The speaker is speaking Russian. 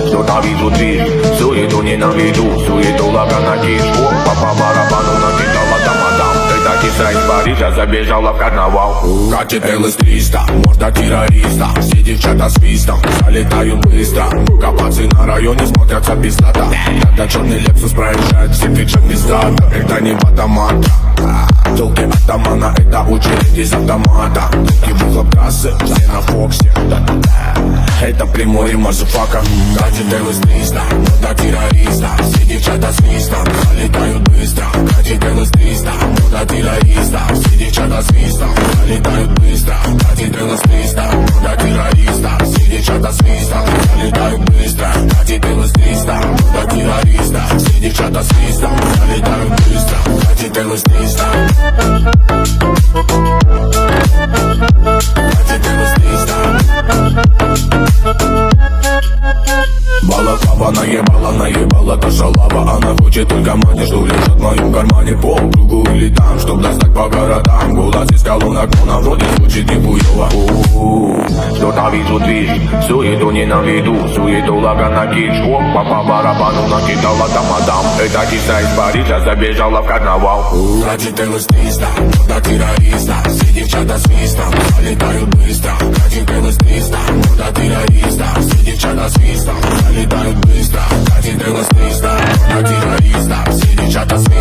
Кто-то вижу дверь, суету ненавижу, суету лага на кишку. По барабану накидала тамадам. Когда киса из Парижа забежала в карнавал. Катит ЛС-300, морда террориста. Все девчата свистом, залетают быстро. Капацы на районе смотрятся пиздата. Когда черный Лексус проезжает все кричат пиздата. Это не в автомата, толки атамана, это очередь из автомата. Толки выхлоп трассы, все на Фоксе. Это прямой мазафака. Катит ЛС-300, морда террориста. Все девчата свистом, залетают быстро. Катит ЛС-300, морда террориста. Все девчата свистом, залетают быстро. Катит ЛС-300, морда террориста. Все девчата свистом, залетают быстро. Катит ЛС-300, морда террориста. Все девчата свистом, залетают быстро. Катит ЛС-300. Катит ЛС-300. Балаклава наебала та шалава. Она хочет только мани, что лежит в моем кармане. По кругу или там, чтоб достать по городам. Голос из колонок, но на вроде звучит нихуёво. Кто-то вижу дверь, суету ненавиду. Суету лага на кишку. По барабану накидала тамадам. Это киса из Парижа забежала в карнавал. Катит ЛС-300, морда террориста. Все девчата свистом, залетают быстро. Катит ЛС-300, морда террориста. Все девчата свистом, залетают быстро. Катит ЛС-300, морда террориста. Все девчата свистом.